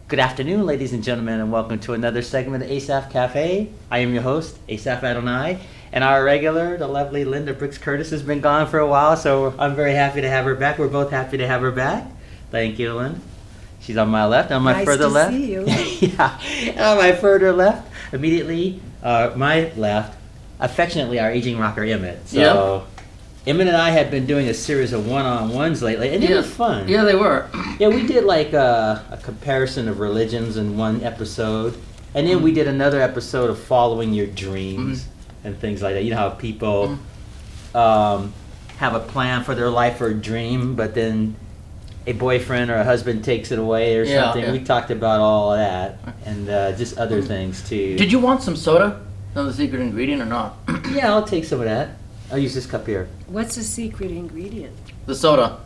Good afternoon, ladies and gentlemen, and welcome to another segment of Asaph Cafe. I am your host, Asaph Adonai, and our regular, the lovely Linda Brooks Curtis, has been gone for a while, so I'm very happy to have her back. We're both happy to have her back. Thank you, Linda. She's on my left. On my further left. Nice to see you. Yeah. And on my further left, immediately, my left, affectionately, our aging rocker Emmett. So, Emmett and I had been doing a series of one-on-ones lately, and they were fun. Yeah, they were. Yeah, we did like a comparison of religions in one episode, and then we did another episode of following your dreams and things like that. You know how people have a plan for their life or a dream, but then a boyfriend or a husband takes it away or something. Yeah. We talked about all of that and just other things too. Did you want some soda? Know the secret ingredient or not? Yeah, I'll take some of that. I'll use this cup here. What's the secret ingredient? The soda.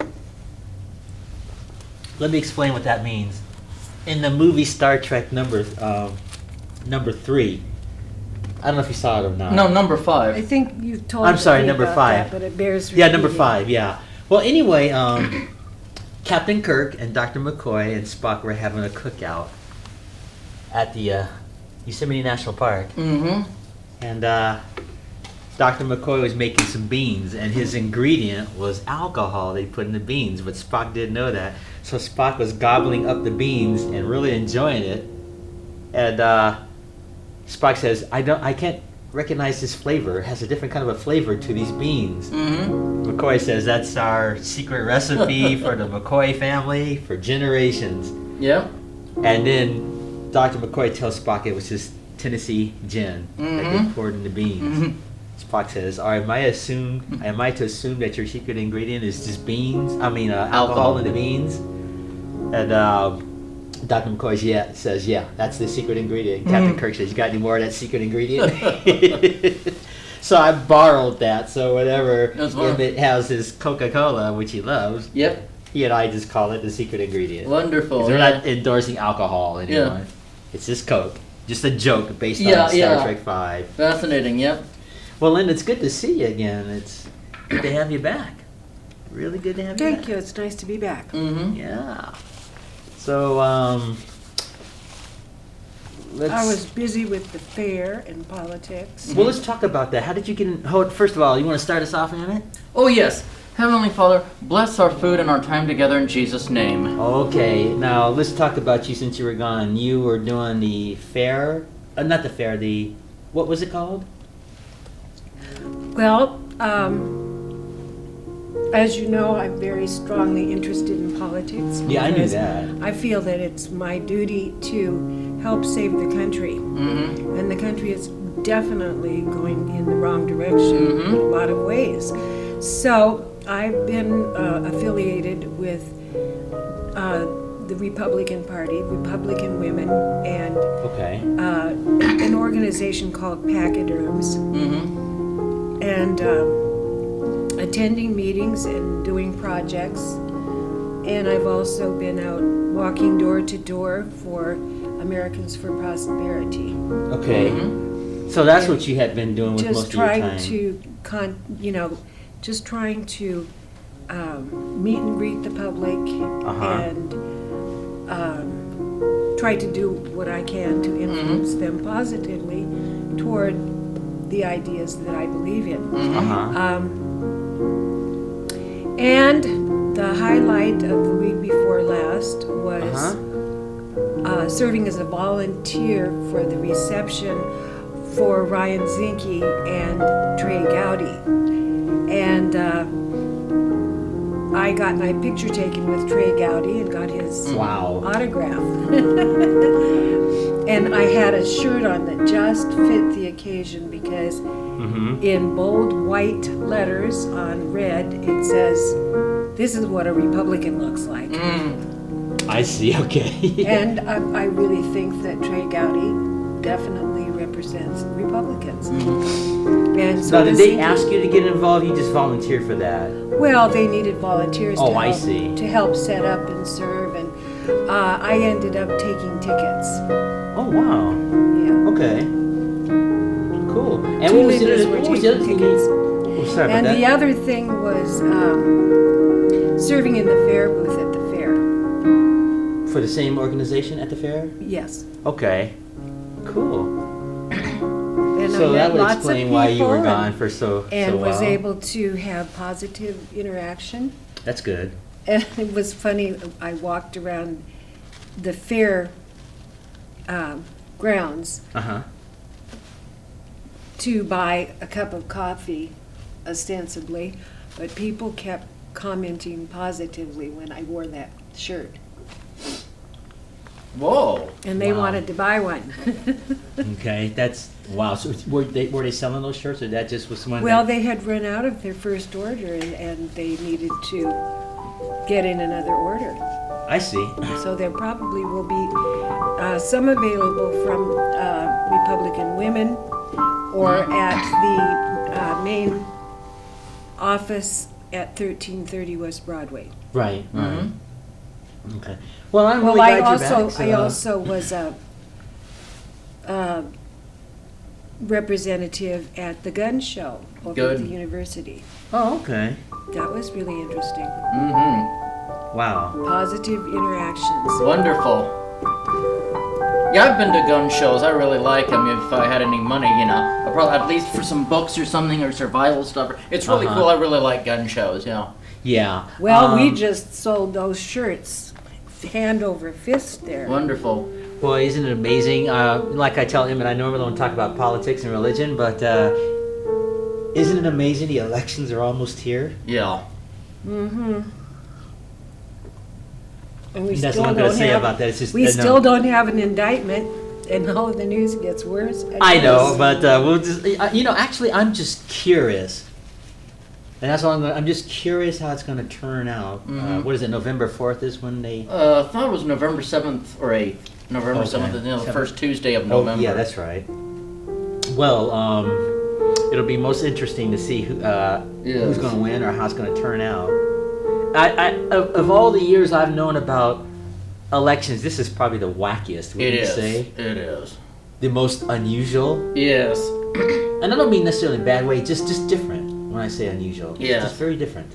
Let me explain what that means. In the movie Star Trek number 3, I don't know if you saw it or not. No, number 5. I think you told I'm sorry, me number about 5. that, but it bears Yeah, number repeating. 5, yeah. Well, anyway, Captain Kirk and Dr. McCoy and Spock were having a cookout at the Yosemite National Park. Mm-hmm. And Dr. McCoy was making some beans, and his ingredient was alcohol they put in the beans, but Spock didn't know that. So Spock was gobbling up the beans and really enjoying it. And Spock says, I can't recognize this flavor. It has a different kind of a flavor to these beans. Mm-hmm. McCoy says, that's our secret recipe for the McCoy family for generations. Yeah. And then Dr. McCoy tells Spock it was his Tennessee gin that they poured in the beans. Mm-hmm. Spock says, am I to assume that your secret ingredient is just beans? I mean, alcohol in the beans? And Dr. McCoy says, yeah, that's the secret ingredient. Captain Kirk says, you got any more of that secret ingredient? So I borrowed that, so whenever Emmett has his Coca-Cola, which he loves, Yep. he and I just call it the secret ingredient. Wonderful. We're not endorsing alcohol anymore. Yeah. It's just Coke. Just a joke based on Star Trek 5. Fascinating, yep. Well, Linda, it's good to see you again. It's good to have you back. Really good to have you back. Thank you. It's nice to be back. Mm-hmm. Yeah. So, I was busy with the fair and politics. Well, let's talk about that. How did you get in? First of all, you want to start us off, Emmett? Oh, yes. Heavenly Father, bless our food and our time together in Jesus' name. Okay. Now, let's talk about you since you were gone. You were doing the fair. Not the fair, what was it called? Well, as you know, I'm very strongly interested in politics. Yeah, I knew because that. I feel that it's my duty to help save the country. Mm-hmm. And the country is definitely going in the wrong direction in a lot of ways. So I've been affiliated with the Republican Party, Republican Women, and an organization called Pachyderms. Mm-hmm. And attending meetings and doing projects. And I've also been out walking door to door for Americans for Prosperity. Okay. Mm-hmm. So that's what you had been doing with Just most of your time. just trying to meet and greet the public and try to do what I can to influence them positively toward the ideas that I believe in. And the highlight of the week before last was serving as a volunteer for the reception for Ryan Zinke and Trey Gowdy. And I got my picture taken with Trey Gowdy and got his autograph. And I had a shirt on that just fit the occasion because in bold white letters on red it says, "This is what a Republican looks like." I see, okay. And I really think that Trey Gowdy definitely represents Republicans. And so now, did they ask you to get involved? You just volunteered for that? Well, they needed volunteers to help set up and serve, and I ended up taking tickets. Oh, wow. Yeah. Okay. Cool. And Two what was leaders the were other thing? taking tickets. Oh, sorry about And that. the other thing was serving in the fair booth at the fair. for the same organization at the fair? Yes. Okay. Cool. And So I that met would lots of explain why you were people gone for so and while. was able to have positive interaction. That's good. And it was funny, I walked around the fair grounds Uh-huh. to buy a cup of coffee, ostensibly, but people kept commenting positively when I wore that shirt. Whoa. And they Wow. wanted to buy one. Okay, that's wow. So were they selling those shirts, or that just was someone? Well, they had run out of their first order and they needed to get in another order. I see. So there probably will be some available from Republican Women or at the main office at 1330 West Broadway. Right. Right. Mm-hmm. Okay. Well, I'm Well, really I glad you're also back. So, I also was a representative at the gun show over Good. at the university. Oh, okay. That was really interesting. Mm-hmm. Wow. Positive interactions. Wonderful. Yeah, I've been to gun shows. I really like them. If I had any money, I'd probably at least for some books or something or survival stuff. It's really Uh-huh. cool. I really like gun shows. Yeah. Yeah. Well, we just sold those shirts hand over fist there. Wonderful. Boy, isn't it amazing? Like I tell Emmett, I normally don't talk about politics and religion, but isn't it amazing? The elections are almost here. Yeah. Mm-hmm. And we That's still what I'm going don't to say have, about that. It's just we no. still don't have an indictment, and all the news gets worse. and I know, worse. but we'll just. Actually, I'm just curious, and that's all I'm just curious how it's going to turn out. Mhm. What is it? November 4th is when they. I thought it was November 7th or 8th. November Okay. 7th is the Seventh. first Tuesday of Oh, November. yeah, that's right. Well, it'll be most interesting to see who's Yes. going to win or how it's going to turn out. Of all the years I've known about elections, this is probably the wackiest. Would It you is. say? It is. The most unusual, Yes. and I don't mean necessarily in a bad way. Just different. When I say unusual, Yeah. it's just very different.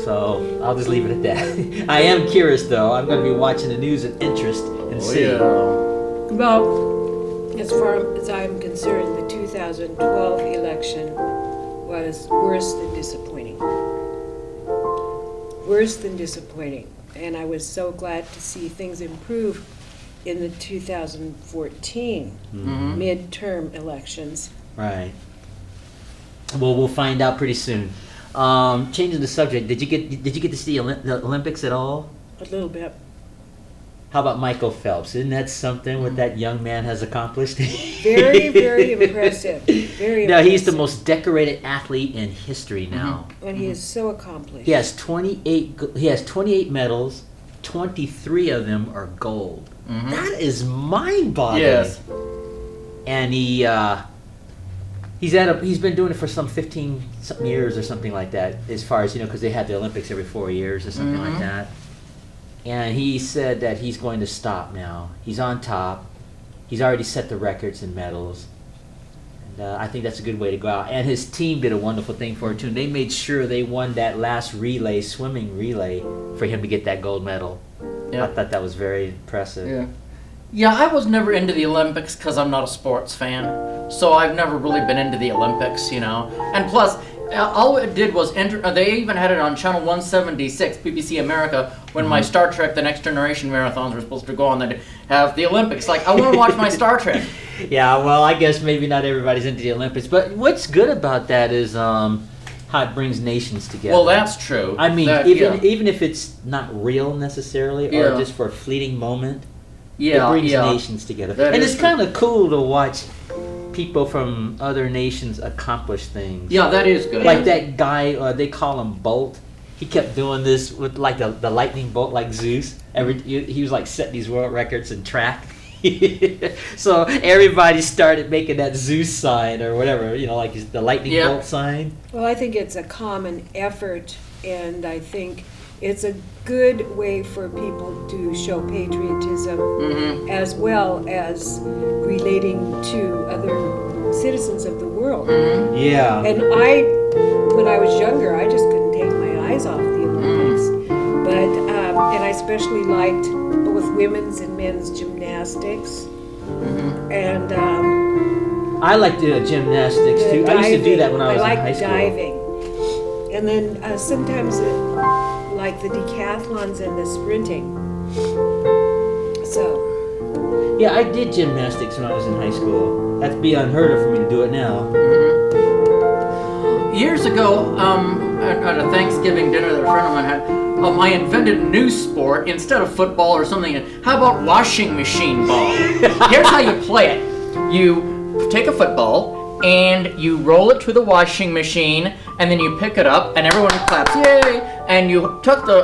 So I'll just leave it at that. I am curious, though. I'm going to be watching the news with interest and see. Yeah. Well, as far as I'm concerned, the 2012 election was worse than disappointing. Worse than disappointing. And I was so glad to see things improve in the 2014 Mm-hmm. midterm elections. Right. Well, we'll find out pretty soon. Changing the subject, did you get to see the Olympics at all? A little bit. How about Michael Phelps? Isn't that something what that young man has accomplished? Very, very impressive. Very Now he's the impressive. most decorated athlete in history now. And he is so accomplished. He has 28 medals. 23 of them are gold. Mhm. That is mind-boggling. Yes. And he's been doing it for some 15 something years or something like that, as far as because they have the Olympics every 4 years or something like Mhm. that. And he said that he's going to stop now. He's on top. He's already set the records and medals. And I think that's a good way to go out. And his team did a wonderful thing for him too. They made sure they won that last swimming relay, for him to get that gold medal. Yeah. I thought that was very impressive. Yeah. Yeah, I was never into the Olympics because I'm not a sports fan. So I've never really been into the Olympics, And plus, all it did was they even had it on Channel 176, BBC America, when my Star Trek The Next Generation marathons were supposed to go on. They'd have the Olympics. Like, I want to watch my Star Trek. Yeah, well, I guess maybe not everybody's into the Olympics, but what's good about that is how it brings nations together. Well, that's true. I mean, That- even if it's not real necessarily, or Yeah. just for a fleeting moment, yeah, it brings yeah. nations together. That And is it's true. kind of cool to watch people from other nations accomplish things. Yeah, that is good. Like that guy, they call him Bolt. He kept doing this with like the lightning bolt, like Zeus. He was like setting these world records in track. So everybody started making that Zeus sign or whatever, like the lightning Yeah. bolt sign. Well, I think it's a common effort, and I think it's a good way for people to show patriotism Mm-hmm. as well as relating to other citizens of the world. Mm-hmm. Yeah. And when I was younger, I just couldn't take my eyes off the Olympics. But and I especially liked both women's and men's gymnastics. And I like the gymnastics too. I used to do that when I was in high school. diving. And then sometimes like the decathlons and the sprinting. So. Yeah, I did gymnastics when I was in high school. That's be unheard of for me to do it now. Years ago, at a Thanksgiving dinner that a friend of mine had, I invented a new sport instead of football or something. How about washing machine ball? Here's how you play it. You take a football and you roll it to the washing machine, and then you pick it up and everyone claps, yay! And you tuck the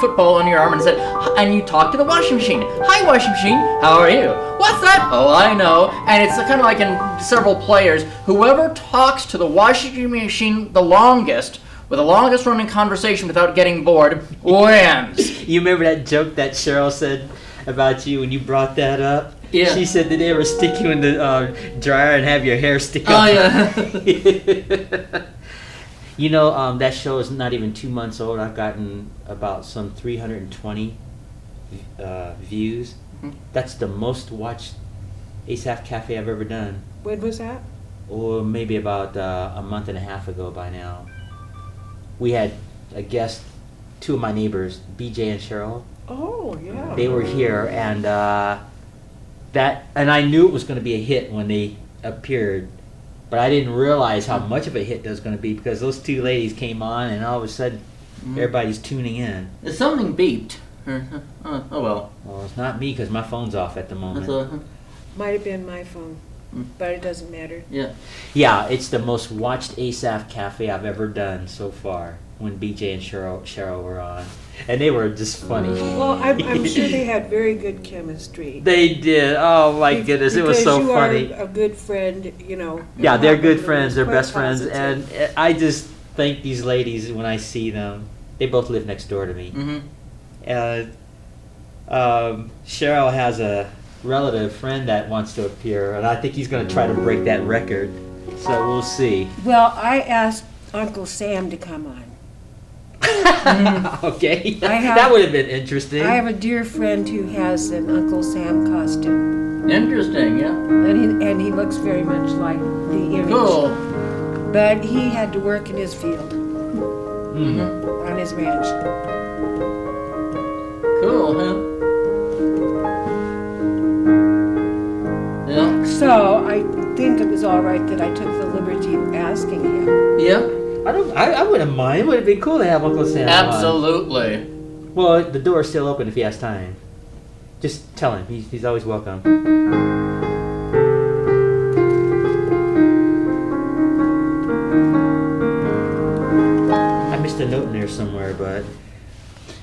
football in your arm and and you talk to the washing machine. Hi, washing machine, how are you? What's that? Oh, I know. And it's kind of like in several players. Whoever talks to the washing machine the longest, with the longest running conversation without getting bored, wins. You remember that joke that Cheryl said about you when you brought that up? Yeah. She said, did they ever stick you in the dryer and have your hair stick up? Oh, yeah. You know, that show is not even 2 months old. I've gotten about some 320 views. That's the most watched Asaph Cafe I've ever done. When was that? Or maybe about a month and a half ago by now. We had a guest, two of my neighbors, BJ and Cheryl. Oh, yeah. They were here, and I knew it was going to be a hit when they appeared, but I didn't realize how much of a hit that was going to be because those two ladies came on, and all of a sudden, everybody's tuning in. Something beeped. Oh well. Well, it's not me because my phone's off at the moment. Might have been my phone, but it doesn't matter. Yeah. Yeah, it's the most watched Asaph Cafe I've ever done so far. When BJ and Cheryl were on, and they were just funny. Well, I'm sure they had very good chemistry. They did. Oh my goodness, it was so funny. Because you are a good friend, you know. Yeah, they're good friends. They're quite best friends, positive. and I just thank these ladies when I see them. They both live next door to me. Cheryl has a relative friend that wants to appear, and I think he's going to try to break that record. So we'll see. Well, I asked Uncle Sam to come on. Okay, that would have been interesting. I have a dear friend who has an Uncle Sam costume. Interesting, yeah. And he looks very much like the image. Cool. But he had to work in his field. On his ranch. Cool, huh? Yeah. So I think it was all right that I took the liberty of asking him. Yeah. I wouldn't mind. It would have been cool to have Uncle Sam on. Absolutely. Well, the door's still open if he has time. Just tell him. He's always welcome. I missed a note in there somewhere, but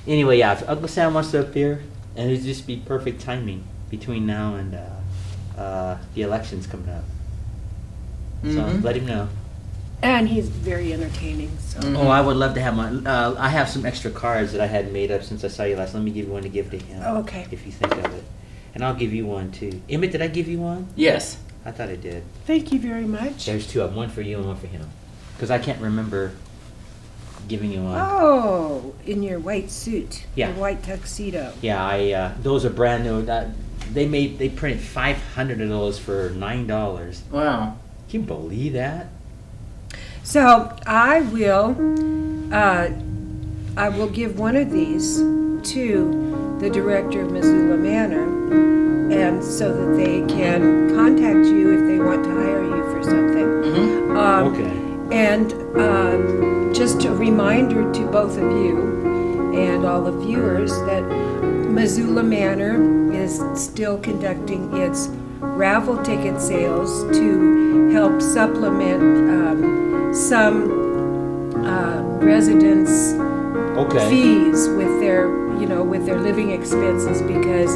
anyway, yeah. If Uncle Sam wants to appear, and it'd just be perfect timing between now and the elections coming up. So let him know. And he's very entertaining. So. Oh, I would love to have my. I have some extra cards that I had made up since I saw you last. Let me give you one to give to him. Okay. If you think of it, and I'll give you one too. Emmett, did I give you one? Yes. I thought I did. Thank you very much. There's two of them. One for you and one for him. Because I can't remember giving you one. Oh, in your white suit. Yeah. Your white tuxedo. Yeah, those are brand new. They printed 500 of those for $9. Wow. Can you believe that? So I will give one of these to the director of Missoula Manor, and so that they can contact you if they want to hire you for something. Okay. And just a reminder to both of you and all the viewers that Missoula Manor is still conducting its raffle ticket sales to help supplement some residents' fees with their living expenses, because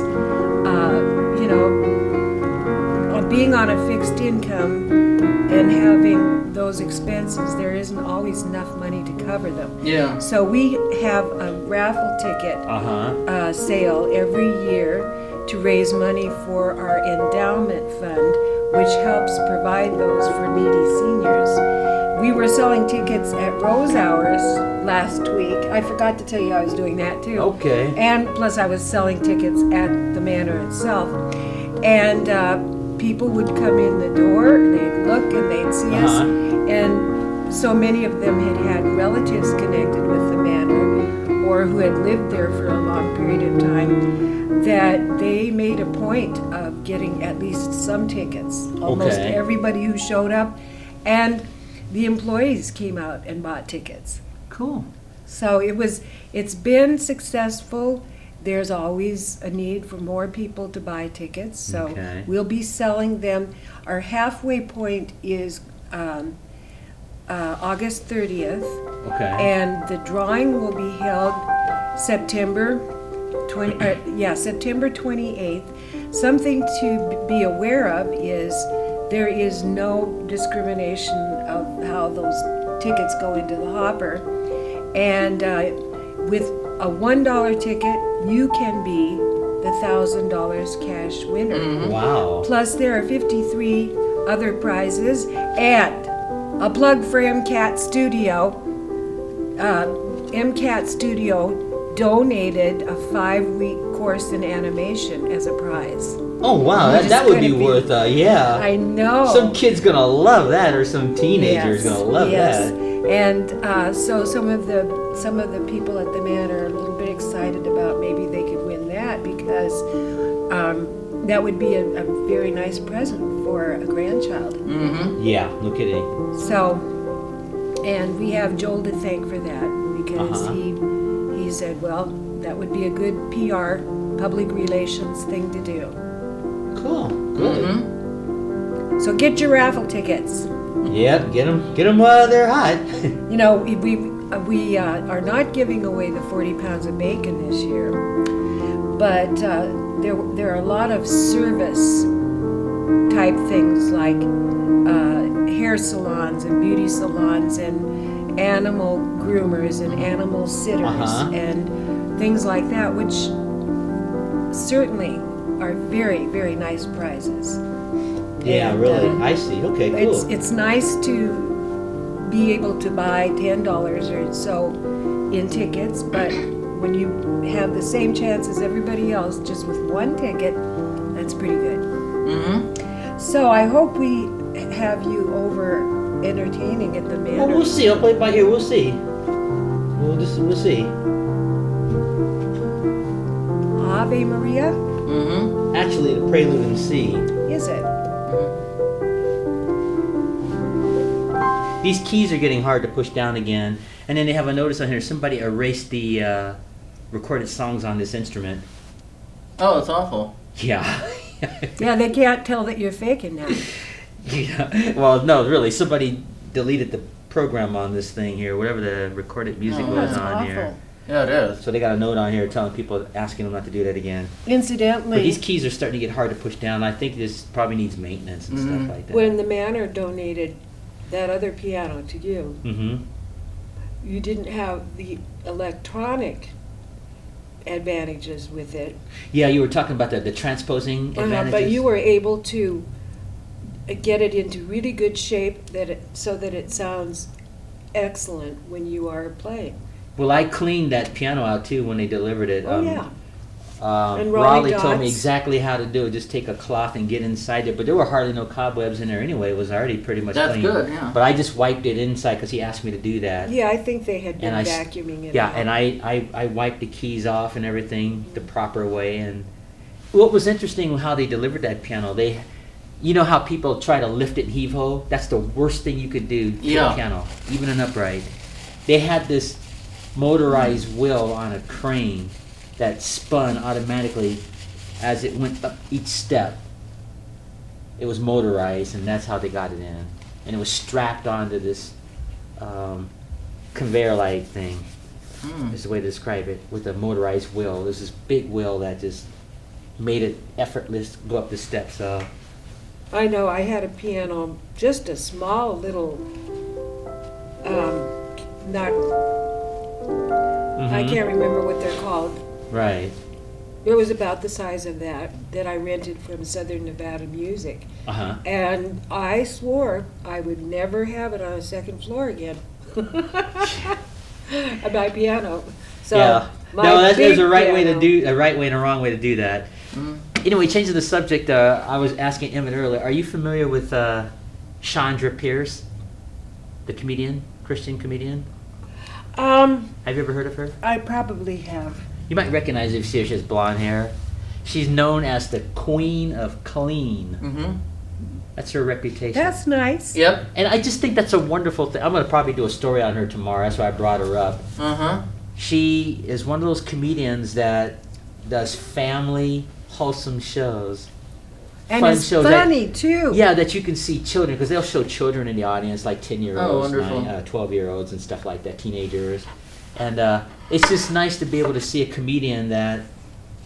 being on a fixed income and having those expenses, there isn't always enough money to cover them. Yeah. So we have a raffle ticket sale every year to raise money for our endowment fund, which helps provide those for needy seniors. we were selling tickets at Rose Hours last week. I forgot to tell you I was doing that too. Okay. And plus I was selling tickets at the Manor itself. And people would come in the door, they'd look and they'd see us. And so many of them had relatives connected with the Manor or who had lived there for a long period of time that they made a point of getting at least some tickets. Almost everybody who showed up. And the employees came out and bought tickets. Cool. So it's been successful. There's always a need for more people to buy tickets. So we'll be selling them. Our halfway point is August 30th. Okay. And the drawing will be held September 28th. Something to be aware of is there is no discrimination of how those tickets go into the hopper. And with a $1 ticket, you can be the $1,000 cash winner. Mm-hmm. Wow. Plus there are 53 other prizes and a plug for MCAT Studio. MCAT Studio donated a 5-week course in animation as a prize. Oh wow, that would be worth yeah. I know. Some kid's gonna love that, or some teenager's gonna love that. And so some of the people at the Manor are a little bit excited about maybe they could win that because that would be a very nice present for a grandchild. Mm-hmm. Yeah, no kidding. So, and we have Joel to thank for that because he said, well, that would be a good PR, public relations thing to do. Cool. Good. Mm-hmm. So get your raffle tickets. Yep, get them while they're hot. You know, we are not giving away the 40 pounds of bacon this year, but there are a lot of service type things like hair salons and beauty salons and animal groomers and animal sitters and things like that, which certainly are very, very nice prizes. Yeah, and, really. I see. Okay, cool. It's nice to be able to buy $10 or so in tickets, but when you have the same chance as everybody else, just with one ticket, that's pretty good. Mm-hmm. So I hope we have you over entertaining at the Manor. Well, we'll see. I'll play it by ear. We'll see. We'll see. Ave Maria? Mm-hmm. Actually, the Prelude in C. Is it? These keys are getting hard to push down again. And then they have a notice on here, somebody erased the recorded songs on this instrument. Oh, it's awful. Yeah. Yeah, they can't tell that you're faking now. Yeah. Well, no, really, somebody deleted the program on this thing here, whatever the recorded music was that's on awful. here. Yeah, it is. So they got a note on here telling people, asking them not to do that again. Incidentally, But these keys are starting to get hard to push down. I think this probably needs maintenance and stuff like that. when the Manor donated that other piano to you, you didn't have the electronic advantages with it. Yeah, you were talking about the transposing advantages. But you were able to get it into really good shape so that it sounds excellent when you are playing. Well, I cleaned that piano out too when they delivered it. Yeah. And Raleigh told me Dot's. exactly how to do it. Just take a cloth and get inside it. But there were hardly no cobwebs in there anyway. It was already pretty much That's clean. good, yeah. But I just wiped it inside because he asked me to do that. Yeah, I think they had been And vacuuming it Yeah, out. and I wiped the keys off and everything the proper way. And what was interesting was how they delivered that piano. You know how people try to lift it and heave ho? That's the worst thing you could do to a piano, even an upright. They had this motorized wheel on a crane that spun automatically as it went up each step. It was motorized, and that's how they got it in. And it was strapped onto this conveyor-like thing, is the way to describe it, with a motorized wheel. There's this big wheel that just made it effortless go up the steps. I know, I had a piano, just a small little, I can't remember what they're called. Right. It was about the size of that I rented from Southern Nevada Music. Uh-huh. And I swore I would never have it on a second floor again. My piano. So Yeah. my No, there's big a right way to piano- do a right way and a wrong way to do that. Anyway, changing the subject, I was asking Emmett earlier, are you familiar with Chandra Pierce, the comedian, Christian comedian? Have you ever heard of her? I probably have. You might recognize her if you see her. She has blonde hair. She's known as the Queen of Clean. Mm-hmm. That's her reputation. That's nice. Yep. And I just think that's a wonderful thing. I'm going to probably do a story on her tomorrow. That's why I brought her up. Uh-huh. She is one of those comedians that does family, wholesome shows. And Fun it's shows that- funny, too. Yeah, that you can see children, because they'll show children in the audience, like 10-year-olds, Oh, wonderful. 12-year-olds and stuff like that, teenagers. And it's just nice to be able to see a comedian that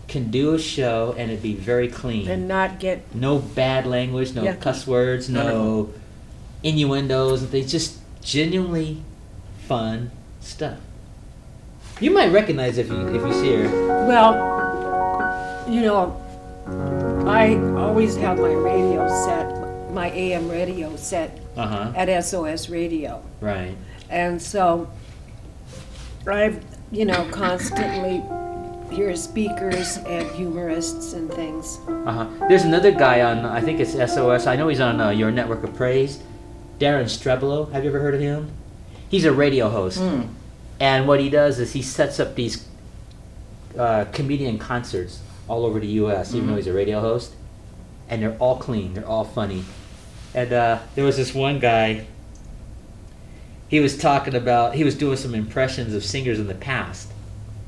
can do a show and it be very clean. And not get... No bad language, no Yeah. cuss words, no innuendos and things, just genuinely fun stuff. You might recognize if you see her. Well, you know, I always have my radio set, my AM radio set Uh-huh. at SOS Radio. Right. And so I've, constantly hear speakers and humorists and things. Uh-huh. There's another guy on, I think it's SOS. I know he's on Your Network of Praise. Darren Strebelo. Have you ever heard of him? He's a radio host. And what he does is he sets up these comedian concerts all over the U.S., even though he's a radio host. And they're all clean. They're all funny. And there was this one guy, he was doing some impressions of singers in the past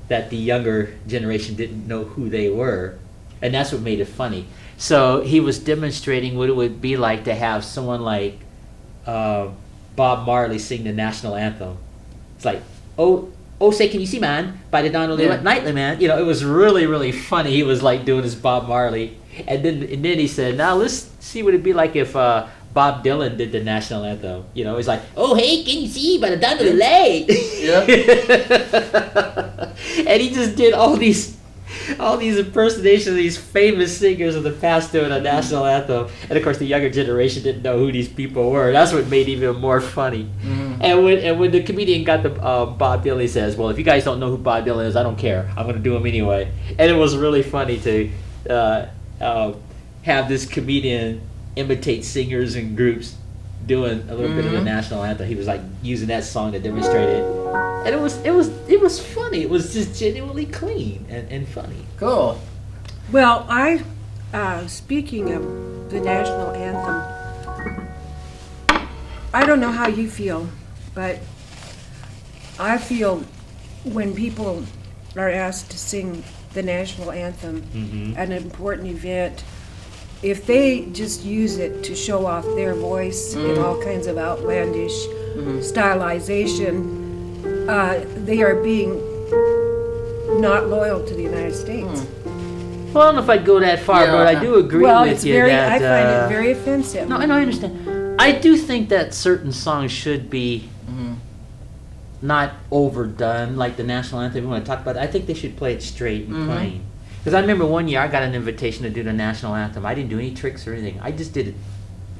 that the younger generation didn't know who they were. And that's what made it funny. So he was demonstrating what it would be like to have someone like Bob Marley sing the national anthem. It's like, oh, say, can you see, man? By the dawn of the nightly, man. It was really, really funny. He was like doing his Bob Marley. And then he said, now let's see what it'd be like if Bob Dylan did the national anthem. It's like, oh, hey, can you see by the dawn of the light? And he just did all these impersonations of these famous singers of the past doing a national anthem. And of course, the younger generation didn't know who these people were. That's what made it even more funny. And when the comedian got the Bob Dylan, he says, well, if you guys don't know who Bob Dylan is, I don't care. I'm going to do him anyway. And it was really funny to have this comedian imitate singers and groups doing a little bit of the national anthem. He was like using that song to demonstrate it. And it was funny. It was just genuinely clean and funny. Cool. Well, speaking of the national anthem, I don't know how you feel, but I feel when people are asked to sing the national anthem at an important event, if they just use it to show off their voice in all kinds of outlandish stylization, they are being not loyal to the United States. Well, I don't know if I'd go that far, but I do agree with it's you very, that... I find it very offensive. No, I understand. I do think that certain songs should be not overdone, like the national anthem. We want to talk about it. I think they should play it straight and plain. Because I remember one year I got an invitation to do the national anthem. I didn't do any tricks or anything. I just did it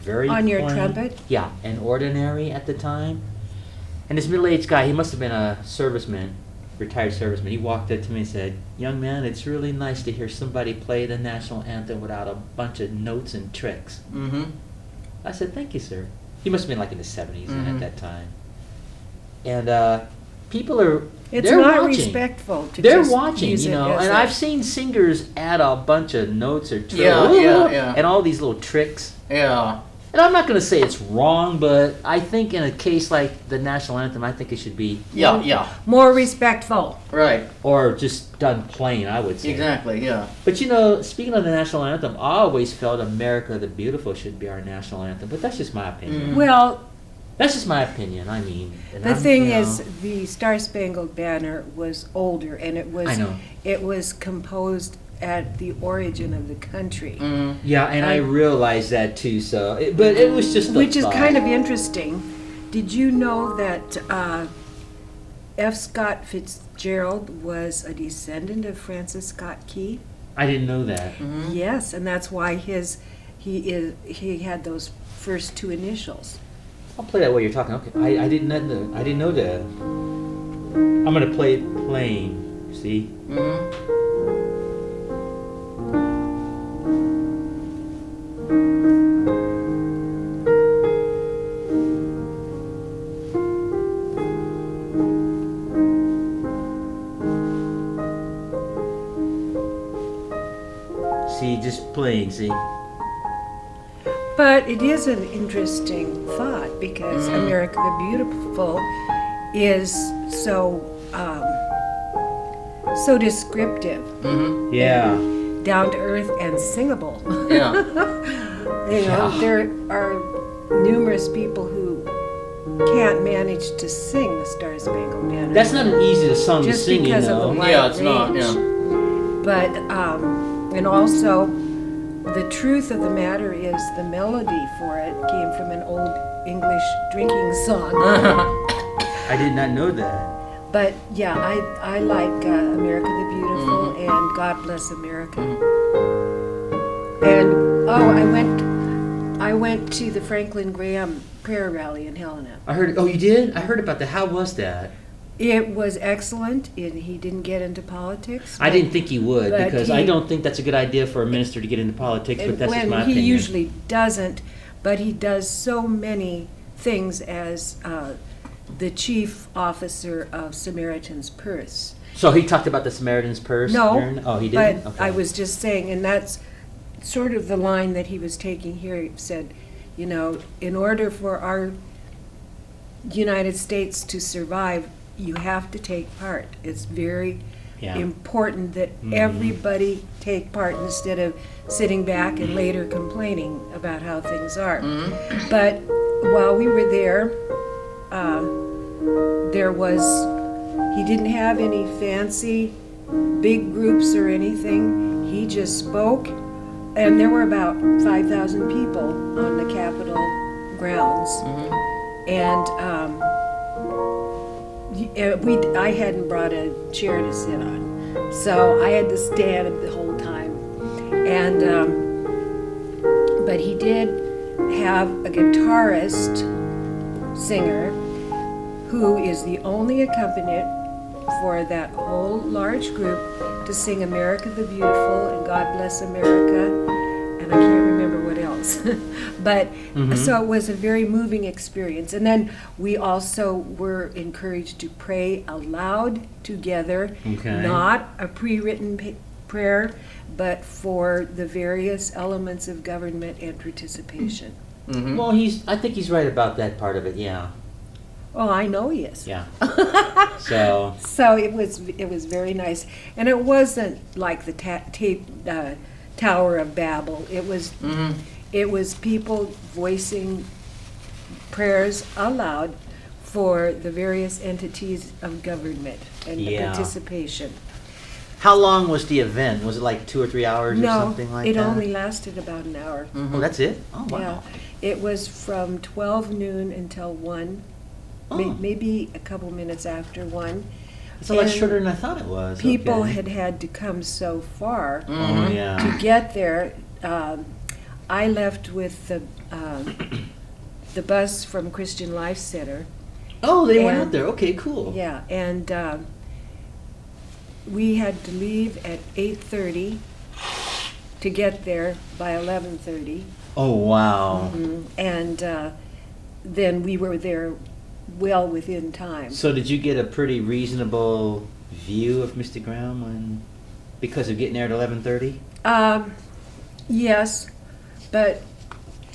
very On your plain. trumpet? Yeah, and ordinary at the time. And this middle-aged guy, he must have been a serviceman, retired serviceman. He walked up to me and said, young man, it's really nice to hear somebody play the national anthem without a bunch of notes and tricks. I said, thank you, sir. He must have been like in the 70s at that time. And people are... It's they're not watching. respectful to They're just watching, use it as and a- I've seen singers add a bunch of notes or tricks and all these little tricks. Yeah. And I'm not going to say it's wrong, but I think in a case like the national anthem, I think it should be more respectful. Right. or just done plain, I would say. Exactly, yeah. But speaking of the national anthem, I always felt America the Beautiful should be our national anthem, but that's just my opinion. Well, That's just my opinion. I mean, and the I'm, thing you know, is, the Star Spangled Banner was older, and it was I know. it was composed at the origin of the country, Yeah, and I realized that too. So, but it was just which is thought. kind of interesting. Did you know that F. Scott Fitzgerald was a descendant of Francis Scott Key? I didn't know that. Yes, and that's why he had those first two initials. I'll play that while you're talking. Okay, I didn't know that. I'm gonna play it plain. See. See, just playing. See. But it is an interesting thought because America the Beautiful is so descriptive. Yeah. Down to earth and singable. Yeah. There are numerous people who can't manage to sing the Star Spangled Banner. That's not an easy song to just sing, because you know. of the wide Yeah, it's not. range. Yeah. But and also the truth of the matter is the melody for it came from an old English drinking song. I did not know that. But yeah, I like America the Beautiful and God Bless America. And I went to the Franklin Graham prayer rally in Helena. I heard. Oh, you did? I heard about that. How was that? It was excellent, and he didn't get into politics. I didn't think he would but because I don't think that's a good idea for a minister to get into politics. But that's just my he opinion. usually doesn't, but he does so many things as the chief officer of Samaritan's Purse. So he talked about the Samaritan's Purse? No, Oh, he didn't? but Okay. I was just saying, and that's sort of the line that he was taking here. He said, in order for our United States to survive, you have to take part. It's very important that everybody take part instead of sitting back and later complaining about how things are. But while we were there, he didn't have any fancy big groups or anything. He just spoke, and there were about 5,000 people on the Capitol grounds. And I hadn't brought a chair to sit on, so I had to stand the whole time. And but he did have a guitarist singer who is the only accompanist for that whole large group to sing America the Beautiful and God Bless America, and I can't remember what else. But so it was a very moving experience. And then we also were encouraged to pray aloud together, not a pre-written prayer, but for the various elements of government and participation. Well, I think he's right about that part of it, yeah. Oh, I know he is. Yeah. So it was very nice, and it wasn't like the Tower of Babel. It was people voicing prayers aloud for the various entities of government and the participation. how long was the event? Was it like 2 or 3 hours or something like it that? only lasted about an hour. Oh, that's it? Oh, wow. Yeah, it was from 12 noon until 1, Oh. maybe a couple minutes after 1. It's a lot And shorter than I thought it was. People Okay. had to come so far Oh, yeah. to get there. I left with the bus from Christian Life Center. Oh, they went and- out there. Okay, cool. Yeah, and we had to leave at 8:30 to get there by 11:30. Oh, wow. And then we were there well within time. So did you get a pretty reasonable view of Mr. Graham because of getting there at 11:30? Yes, but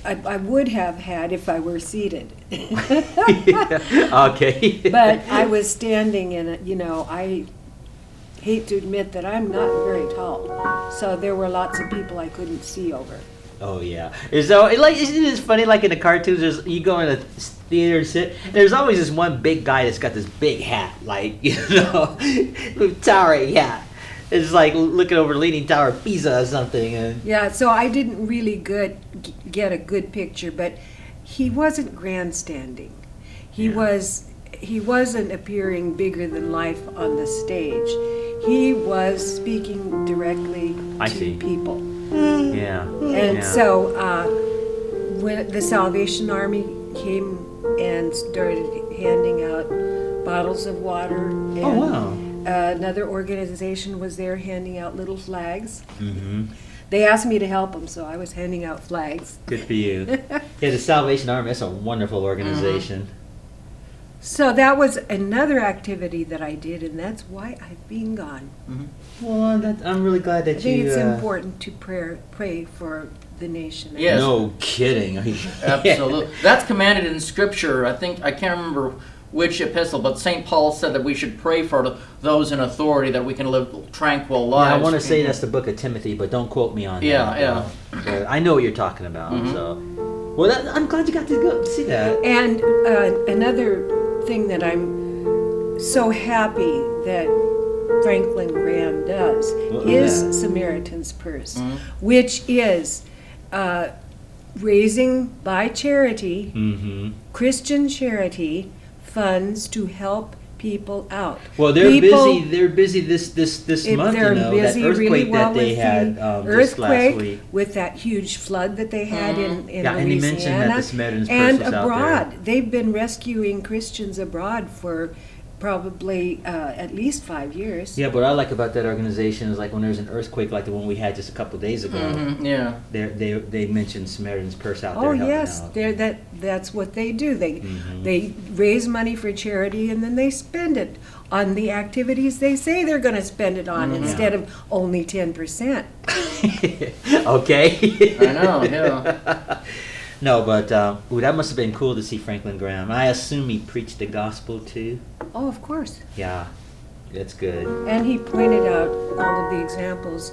I would have had if I were seated. Okay. But I was standing in it, I hate to admit that I'm not very tall. So there were lots of people I couldn't see over. Oh yeah. So isn't it funny? Like in the cartoons, you go in a theater and sit. There's always this one big guy that's got this big hat, towering hat. It's like looking over Leaning Tower of Pisa or something. Yeah, so I didn't really get a good picture, but he wasn't grandstanding. He was he wasn't appearing bigger than life on the stage. He was speaking directly to people. Yeah. And so when the Salvation Army came and started handing out bottles of water, and Oh, wow. Another organization was there handing out little flags. Mm-hmm. They asked me to help them, so I was handing out flags. Good for you. Yeah, the Salvation Army, that's a wonderful organization. So that was another activity that I did, and that's why I've been gone. Well, I'm really glad that I think you... it's important to pray for the nation. Yes. No kidding. Absolutely. That's commanded in Scripture. I can't remember which epistle, but St. Paul said that we should pray for those in authority that we can live tranquil lives. Yeah, I want to say that's the book of Timothy, but don't quote me on that. Yeah. But I know what you're talking about, so... Well, I'm glad you got to go see that. And another thing that I'm so happy that Franklin Graham does is Samaritan's Purse, which is raising by charity, Christian charity, funds to help people out. Well, they're busy. They're busy this month. They're that busy earthquake really well that they with had the just last earthquake, week. with that huge flood that they had in Louisiana, and he mentioned that the Samaritan's Purse and was out abroad. there. They've been rescuing Christians abroad for probably at least 5 years. Yeah, but what I like about that organization is like when there's an earthquake like the one we had just a couple of days ago. Yeah. They mentioned Samaritan's Purse out there Oh helping yes, out. that's what they do. They raise money for charity and then they spend it on the activities they say they're going to spend it on instead of only 10%. Okay. I know, yeah. No, but that must have been cool to see Franklin Graham. I assume he preached the gospel too. Oh, of course. Yeah, that's good. And he pointed out all of the examples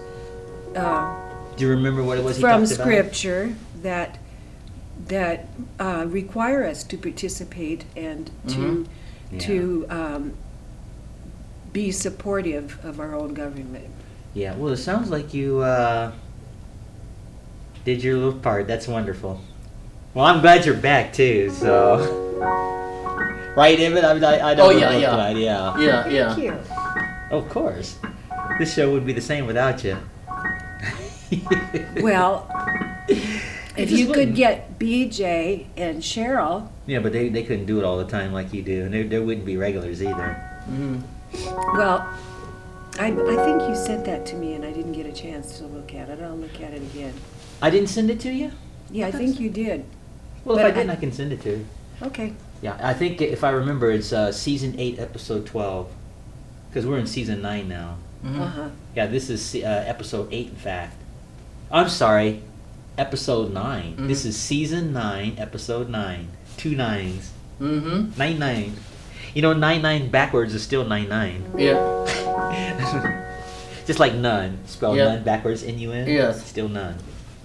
Do you remember what it was he from talked about? Scripture that require us to participate and to be supportive of our own government. Yeah, well, it sounds like you did your little part. That's wonderful. Well, I'm glad you're back too. So, right, Emmett? I know. Oh, yeah. Tonight. Yeah. Yeah. Thank you. Of course. This show would be the same without you. Well, if you could get BJ and Cheryl. Yeah, but they couldn't do it all the time like you do, and there wouldn't be regulars either. Well, I think you sent that to me and I didn't get a chance to look at it. I'll look at it again. I didn't send it to you? Yeah, I think you did. Well, But if I didn't, I can send it to you. Okay. Yeah, I think if I remember, it's season 8, episode 12, because we're in season 9 now. Uh-huh. Yeah, this is episode 8, in fact. I'm sorry, episode 9. This is season 9, episode 9. 2 9s. 9-9. You know, 9-9 backwards is still 9-9. Yeah. Just like none. Spell Yeah. none backwards, N-U-N. Yes. Still none.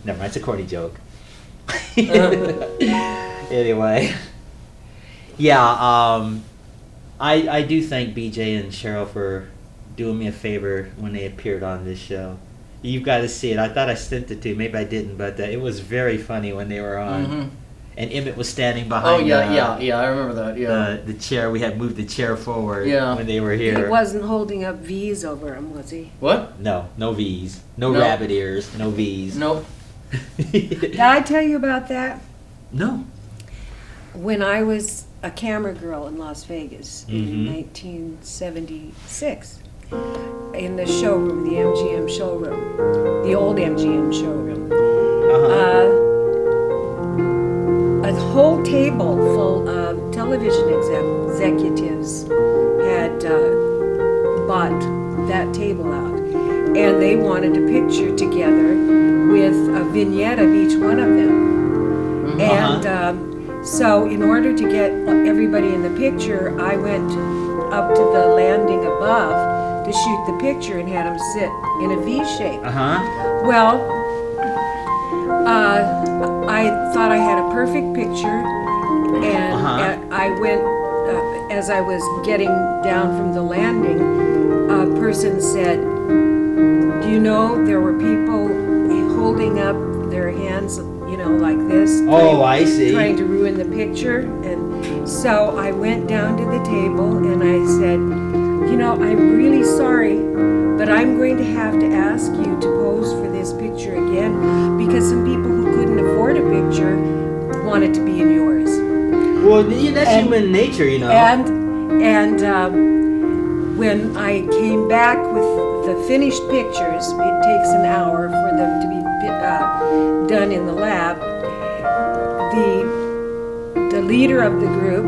Never mind, it's a corny joke. Anyway. Yeah, I do thank BJ and Cheryl for doing me a favor when they appeared on this show. You've got to see it. I thought I sent it to you. Maybe I didn't, but it was very funny when they were on. And Emmett was standing behind I remember that, yeah. the chair. We had moved the chair forward Yeah. when they were He here. wasn't holding up V's over him, was he? What? No V's. No No. rabbit ears. No V's. Nope. Did I tell you about that? No. When I was a camera girl in Las Vegas in 1976, in the showroom, the MGM Showroom, the old MGM Showroom, a whole table full of television executives had bought that table out, and they wanted a picture together with a vignette of each one of them. And so in order to get everybody in the picture, I went up to the landing above to shoot the picture and had them sit in a V shape. Well, I thought I had a perfect picture, and I went, as I was getting down from the landing, a person said, do you know there were people holding up their hands, you know, like this? Oh, I see. Trying to ruin the picture. And So I went down to the table and I said, I'm really sorry, but I'm going to have to ask you to pose for this picture again because some people who couldn't afford a picture wanted to be in yours. Well, that's human nature, And when I came back with the finished pictures, it takes an hour for them to be done in the lab. The leader of the group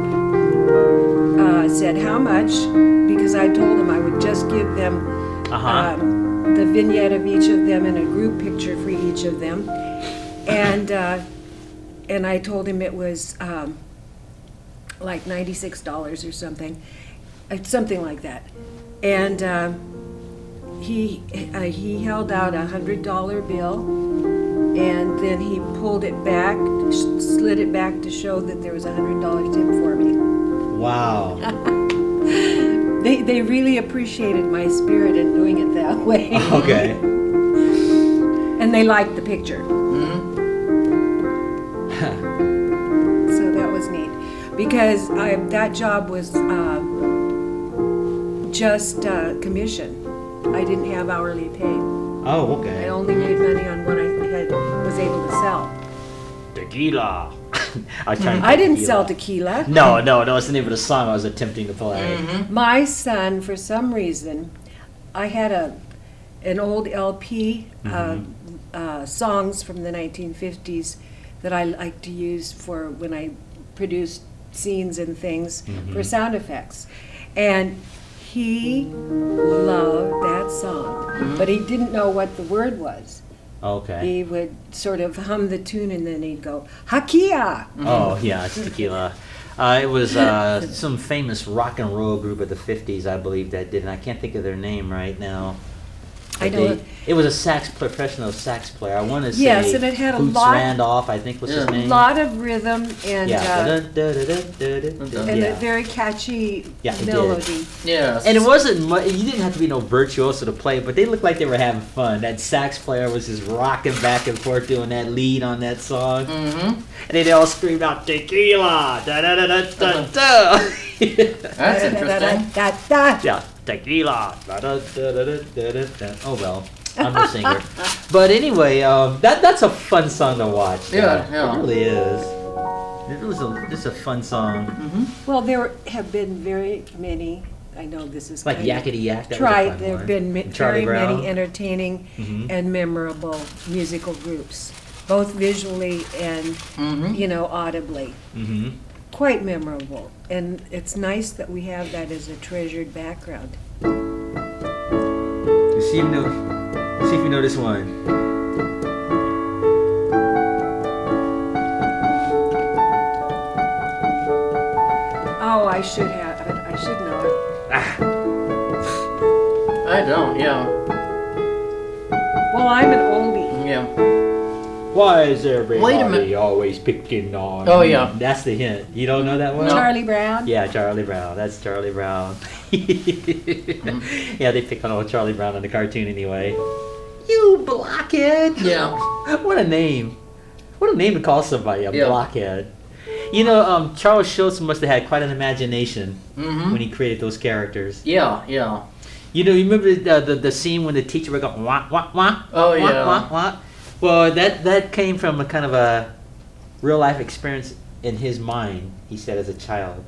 said how much, because I told him I would just give them the vignette of each of them and a group picture for each of them, and I told him it was like $96 or something like that, and he held out $100 bill, and then he pulled it back, slid it back to show that there was a $100 tip for me. Wow. They really appreciated my spirit in doing it that way. Okay. And they liked the picture. So that was neat. Because that job was just commission. I didn't have hourly pay. Oh, okay. I only made money on what I was able to sell. Tequila. I didn't sell tequila. No, it's the name of the song I was attempting to play. My son, for some reason, I had an old LP, songs from the 1950s that I like to use for when I produce scenes and things for sound effects. And he loved that song, but he didn't know what the word was. Okay. He would sort of hum the tune and then he'd go, Hakia! Oh, yeah, it's tequila. It was some famous rock and roll group of the 50s, I believe, that did it. I can't think of their name right now. I know. It was a professional sax player. I want to say Yes, and it had a Boots lot. Randolph, I think was his A name. lot of rhythm and And a very catchy Yeah, it did. melody. Yes. And it wasn't you didn't have to be no virtuoso to play it, but they looked like they were having fun. That sax player was just rocking back and forth doing that lead on that song. And they all screamed out tequila, da da da da da da. That's interesting. Yeah, tequila, da da da da da da da. Oh well, I'm a singer. But anyway, that's a fun song to watch. Yeah. It really is. It was just a fun song. Well, there have been very many. I know this is Like kind of Yakety Yak. That tried. was a fun There have one. been And Charlie very Brown. many entertaining and memorable musical groups, both visually and audibly. Quite memorable, and it's nice that we have that as a treasured background. See if you know this one. Oh, I should have it. I should know it. I don't, yeah. Well, I'm an oldie. Yeah. Why is everybody Wait a minute. always picking on Oh, me? yeah. That's the hint. You don't know that one? No. Charlie Brown. Yeah, Charlie Brown. That's Charlie Brown. Yeah, they pick on old Charlie Brown in the cartoon anyway. You blockhead! Yeah. What a name. What a name to call somebody, a Yeah. blockhead. Charles Schultz must have had quite an imagination when he created those characters. Yeah, yeah. You remember the scene when the teacher would go, wah, wah, wah? Oh, wah, yeah. Wah, wah? Well, that came from a kind of a real-life experience in his mind, he said, as a child.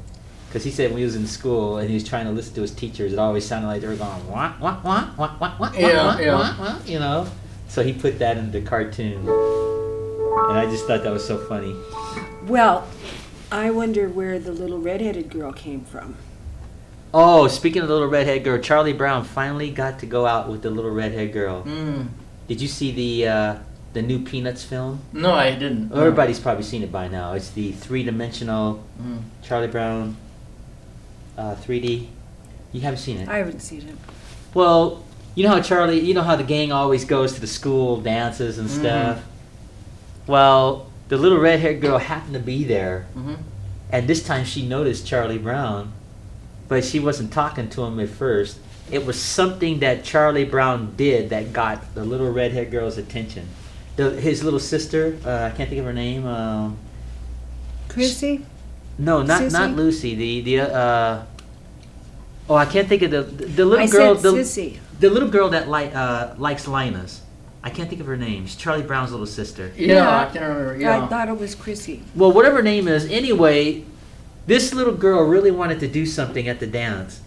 Because he said when he was in school and he was trying to listen to his teachers, it always sounded like they were going, wah, wah, wah, wah, wah, wah, Yeah, wah, yeah. wah, wah, So he put that in the cartoon. And I just thought that was so funny. Well, I wonder where the little redheaded girl came from. Oh, speaking of the little redhead girl, Charlie Brown finally got to go out with the little redhead girl. Did you see the new Peanuts film? No, I didn't. Everybody's probably seen it by now. It's the three-dimensional Charlie Brown 3D. You haven't seen it? I haven't seen it. Well, you know how the gang always goes to the school dances and stuff? Well, the little red-haired girl happened to be there, and this time she noticed Charlie Brown, but she wasn't talking to him at first. It was something that Charlie Brown did that got the little red-haired girl's attention. His little sister, I can't think of her name. Chrissy? No, not Sissy? Lucy. Oh, I can't think of the little I girl. said Sissy. The little girl that likes Linus. I can't think of her name. She's Charlie Brown's little sister. Yeah, I can't remember. Yeah. I thought it was Chrissy. Well, whatever her name is. Anyway, this little girl really wanted to do something at the dance.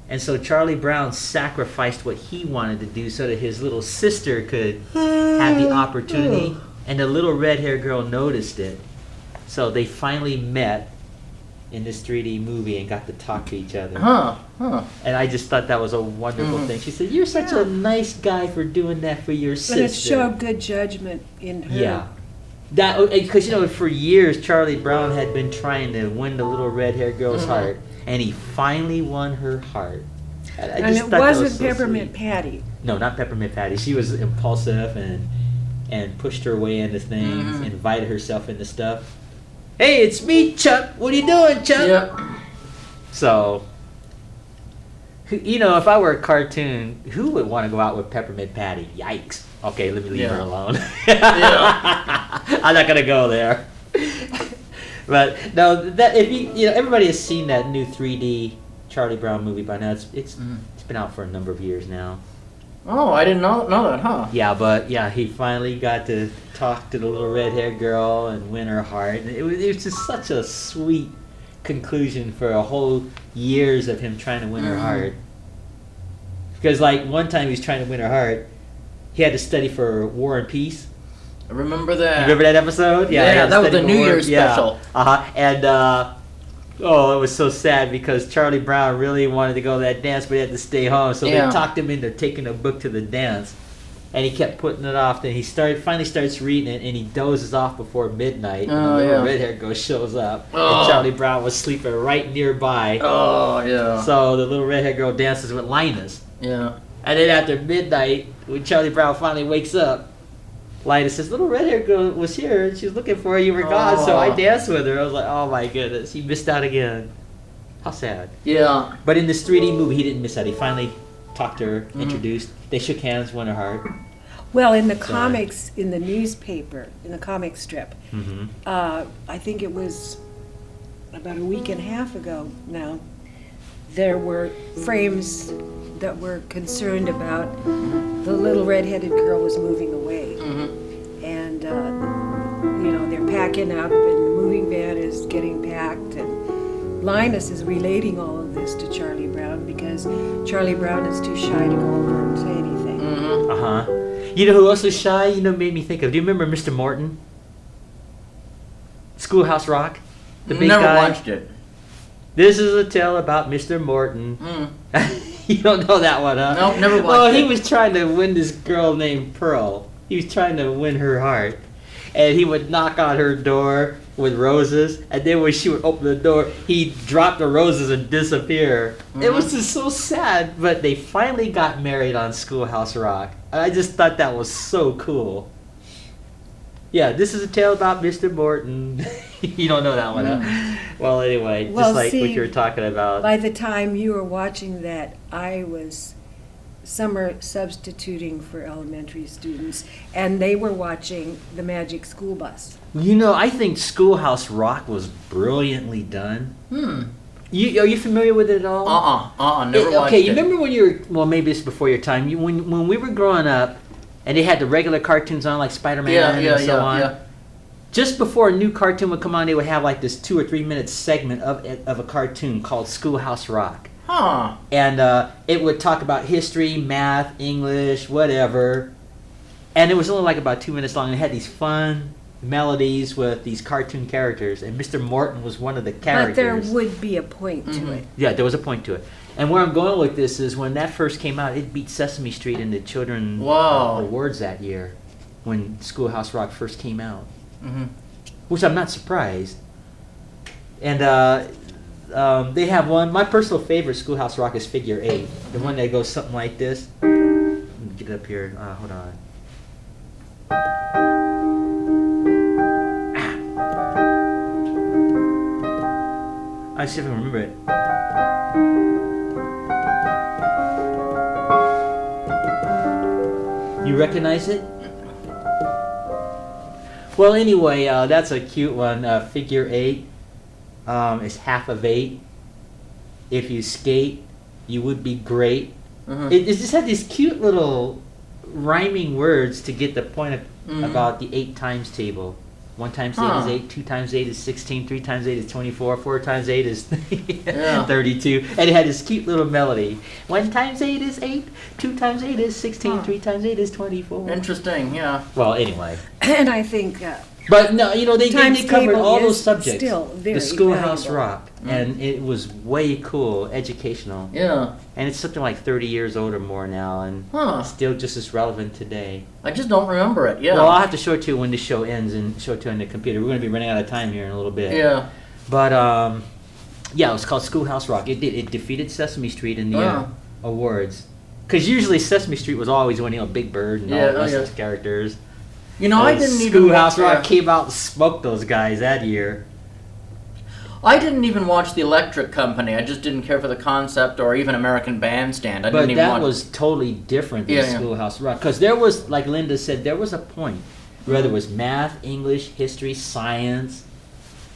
And so Charlie Brown sacrificed what he wanted to do so that his little sister could have the opportunity. And the little red-haired girl noticed it. So they finally met in this 3D movie and got to talk to each other. And I just thought that was a wonderful thing. She said, "You're such a nice guy for doing that for your sister." But it showed good judgment in her. Yeah. That, because for years Charlie Brown had been trying to win the little red-haired girl's heart, and he finally won her heart. And And it thought that wasn't was so Peppermint sweet. Patty. No, not Peppermint Patty. She was impulsive and pushed her way into things, invited herself into stuff. "Hey, it's me, Chuck. What are you doing, Chuck?" Yep. So, if I were a cartoon, who would want to go out with Peppermint Patty? Yikes. Okay, let me leave her alone. I'm not gonna go there. But no, that if everybody has seen that new 3D Charlie Brown movie by now. It's been out for a number of years now. Oh, I didn't know that, huh? Yeah, but he finally got to talk to the little red-haired girl and win her heart. And it was just such a sweet conclusion for a whole years of him trying to win her heart. Because one time he was trying to win her heart, he had to study for War and Peace. I remember that. You remember that episode? Yeah, that was the New Year's Yeah. special. And it was so sad because Charlie Brown really wanted to go to that dance, but he had to stay home. So they talked him into taking a book to the dance, and he kept putting it off. Then he finally starts reading it, and he dozes off before midnight. And the little red-haired girl shows up, and Charlie Brown was sleeping right nearby. Oh, yeah. So the little red-haired girl dances with Linus. Yeah. And then after midnight, when Charlie Brown finally wakes up, Linus says, "Little red-haired girl was here, and she was looking for you. You were gone, so I danced with her." I was like, "Oh my goodness, he missed out again." How sad. Yeah. But in this 3D movie, he didn't miss out. He finally talked to her, introduced. They shook hands, won her heart. Well, in the comics, in the newspaper, in the comic strip, Mm-hmm. I think it was about a week and a half ago now, there were frames that were concerned about the little red-headed girl was moving away. And, they're packing up and the moving van is getting packed, and Linus is relating all of this to Charlie Brown because Charlie Brown is too shy to go over and say anything. Uh-huh. You know who else was shy? Made me think of. Do you remember Mr. Morton? Schoolhouse Rock? The big Never guy? watched it. This is a tale about Mr. Morton. You don't know that one, huh? Nope, never watched Well, he it. was trying to win this girl named Pearl. He was trying to win her heart. And he would knock on her door with roses, and then when she would open the door, he'd drop the roses and disappear. It was just so sad, but they finally got married on Schoolhouse Rock. And I just thought that was so cool. Yeah, this is a tale about Mr. Morton. You don't know that one, huh? Well, anyway, Well, just like see, what you were talking about. By the time you were watching that, I was summer substituting for elementary students, and they were watching The Magic School Bus. I think Schoolhouse Rock was brilliantly done. Are you familiar with it at all? Never watched okay, it. you remember when you were, well, maybe it's before your time, when we were growing up, and they had the regular cartoons on, like Spider-Man and so on. Yeah. Just before a new cartoon would come on, they would have like this 2 or 3 minute segment of a cartoon called Schoolhouse Rock. Huh. And it would talk about history, math, English, whatever. And it was only like about 2 minutes long. And it had these fun melodies with these cartoon characters. And Mr. Morton was one of the characters. But there would be a point to it. Yeah, there was a point to it. And where I'm going with this is when that first came out, it beat Sesame Street in the Children's Awards that year when Schoolhouse Rock first came out. Which I'm not surprised. And they have one. My personal favorite Schoolhouse Rock is Figure 8. The one that goes something like this. Let me get it up here. Hold on. I see if I can remember it. You recognize it? Well, anyway, that's a cute one. Figure 8. is half of 8. If you skate, you would be great. Mhm. It just had these cute little rhyming words to get the point Mhm. about the 8 times table. 1 times 8 is 8, 2 times 8 is 16, 3 times 8 is 24, 4 times 8 is Yeah. 32. And it had this cute little melody. 1 times 8 is 8, 2 times 8 is 16, 3 times 8 is 24. Interesting, yeah. Well, anyway. And I think But no, they Times covered table all is those subjects. still very the Schoolhouse valuable. Rock. And it was way cool, educational. Yeah. And it's something like 30 years old or more now, and Huh. still just as relevant today. I just don't remember it, yeah. Well, I'll have to show it to you when the show ends and show it to you on the computer. We're going to be running out of time here in a little bit. Yeah. But, yeah, it was called Schoolhouse Rock. It defeated Sesame Street in the awards. Because usually Sesame Street was always winning, Big Bird and all the rest of those characters. You know, I didn't even... Schoolhouse Rock came out and smoked those guys that year. I didn't even watch The Electric Company. I just didn't care for the concept or even American Bandstand. But that was totally different than Schoolhouse Rock. Because there was, like Linda said, there was a point. Whether it was math, English, history, science,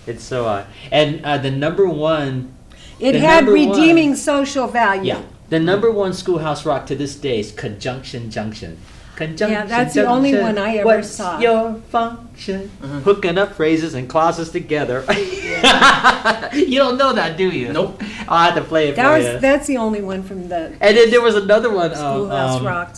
and so on. And the number one... it had redeeming social value. Yeah. The number one Schoolhouse Rock to this day is Conjunction Junction. Conjunction, Yeah, that's the only one I ever What's saw. your function? Hooking up phrases and clauses together. You don't know that, do you? Nope. I'll have to play it for you. That's the only one from the And then there was another one. Schoolhouse Rock.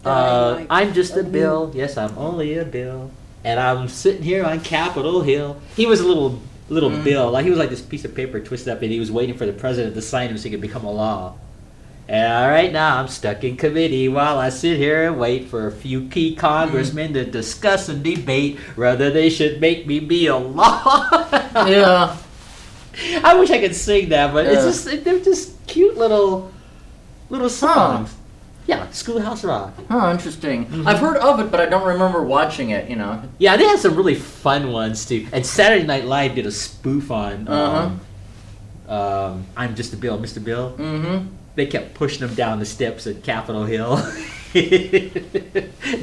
that I liked. I'm just a bill. Yes, I'm only a bill. And I'm sitting here on Capitol Hill. He was a little bill. Like he was like this piece of paper twisted up, and he was waiting for the president to sign him so he could become a law. And right now I'm stuck in committee while I sit here and wait for a few key congressmen to discuss and debate whether they should make me be a law. Yeah. I wish I could sing that, but they're just cute little songs. Yeah, Schoolhouse Rock. Oh, interesting. I've heard of it, but I don't remember watching it, Yeah, they had some really fun ones too. And Saturday Night Live did a spoof on I'm Just a Bill, Mr. Bill. Mm-hmm. They kept pushing him down the steps at Capitol Hill.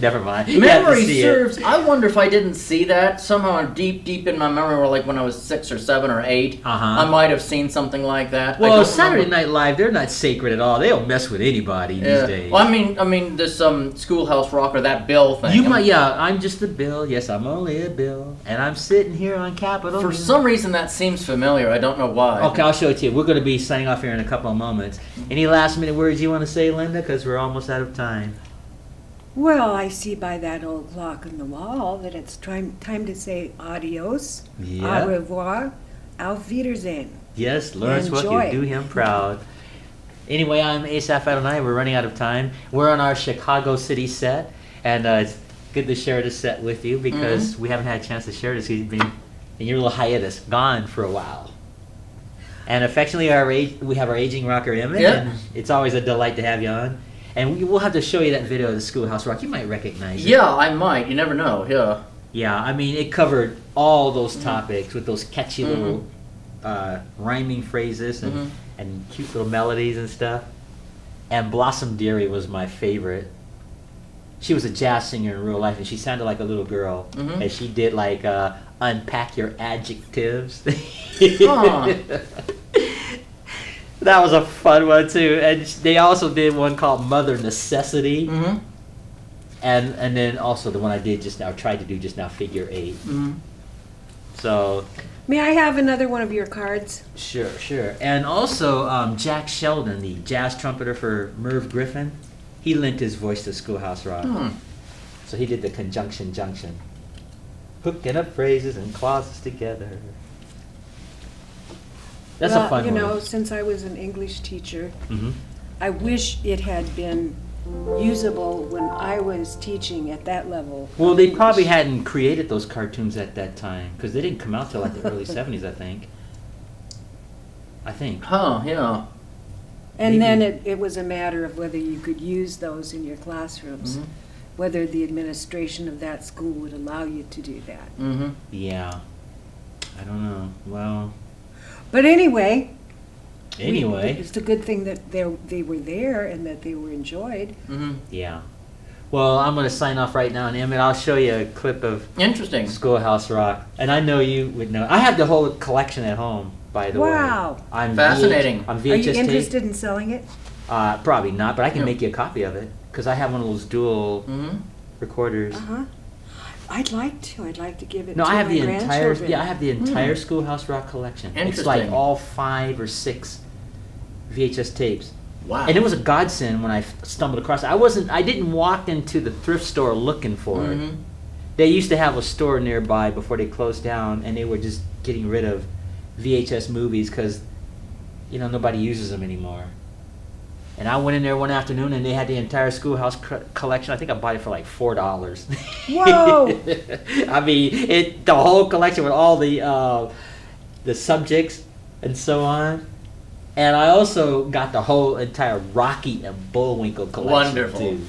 Never mind. Memory serves. I wonder if I didn't see that somehow deep in my memory, or like when I was 6 or 7 or 8, I might have seen something like that. Well, Saturday Night Live, they're not sacred at all. They don't mess with anybody these days. Well, I mean, this Schoolhouse Rock or that Bill thing. You might, I'm just a bill. Yes, I'm only a bill, and I'm sitting here on Capitol. For some reason, that seems familiar. I don't know why. Okay, I'll show it to you. We're going to be signing off here in a couple of moments. Any last minute words you want to say, Linda? Because we're almost out of time. Well, I see by that old clock on the wall that it's time to say adios, au revoir, auf Wiedersehen. Yes, learns what you do him proud. Anyway, I'm Asaph Cafe. We're running out of time. We're on our Chicago City set, and it's good to share this set with you because we haven't had a chance to share this. You've been in your little hiatus, gone for a while. And affectionately, we have our aging rocker Emmett, and it's always a delight to have you on. And we'll have to show you that video of the Schoolhouse Rock. You might recognize it. Yeah, I might. You never know. Yeah. Yeah, I mean, it covered all those topics with those catchy little rhyming phrases and cute little melodies and stuff. And Blossom Dearie was my favorite. She was a jazz singer in real life, and she sounded like a little girl. And she did like unpack your adjectives. That was a fun one too. And they also did one called Mother Necessity. And then also the one I did just now, tried to do just now, Figure 8. So. May I have another one of your cards? Sure. And also Jack Sheldon, the jazz trumpeter for Merv Griffin, he lent his voice to Schoolhouse Rock. So he did the Conjunction Junction. Hooking up phrases and clauses together. That's a fun one. You know, since I was an English teacher, I wish it had been usable when I was teaching at that level. Well, they probably hadn't created those cartoons at that time because they didn't come out till like the early 70s, I think. Yeah. And then it was a matter of whether you could use those in your classrooms, whether the administration of that school would allow you to do that. Yeah. I don't know. Well. But anyway, it's a good thing that they were there and that they were enjoyed. Yeah. Well, I'm going to sign off right now, and Emmett, I'll show you a clip of Interesting. Schoolhouse Rock. And I know you would know. I have the whole collection at home, by the way. Wow. On Fascinating. On Are VHS you tape. interested in selling it? Probably not, but I can Yeah. make you a copy of it. Because I have one of those dual recorders. Uh-huh. I'd like to. I'd like to give it No, to I have my the entire. grandchildren. Yeah, I have the entire Schoolhouse Rock collection. It's like Interesting. all 5 or 6 VHS tapes. Wow. And it was a godsend when I stumbled across it. I didn't walk into the thrift store looking for it. They used to have a store nearby before they closed down, and they were just getting rid of VHS movies because, nobody uses them anymore. And I went in there one afternoon, and they had the entire Schoolhouse collection. I think I bought it for like $4. Whoa! I mean, the whole collection with all the subjects and so on. And I also got the whole entire Rocky and Bullwinkle collection. Wonderful. Too.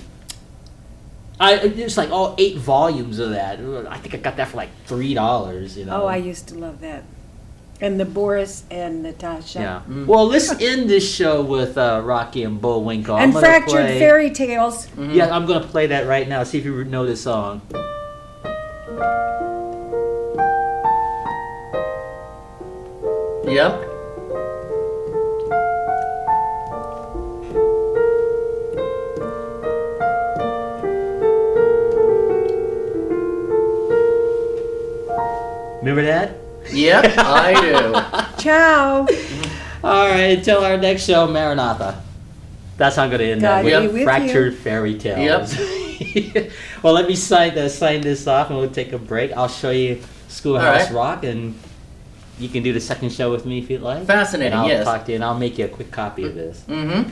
It's like all 8 volumes of that. I think I got that for like $3. Oh, I used to love that. And the Boris and Natasha. Yeah. Well, let's end this show with Rocky and Bullwinkle. And I'm gonna Fractured play- Fairy Tales. Yeah, I'm gonna play that right now. See if you know this song. Yep. Remember that? Yep, I do. Ciao. All right, until our next show, Maranatha. That's how I'm going to end that God be with with Fractured Fairy Tales. Yep. Well, let me sign this off and we'll take a break. I'll show you Schoolhouse All right. Rock, and you can do the second show with me if you'd like. Fascinating, and I'll yes. talk to you, and I'll make you a quick copy of this. Mm-hmm.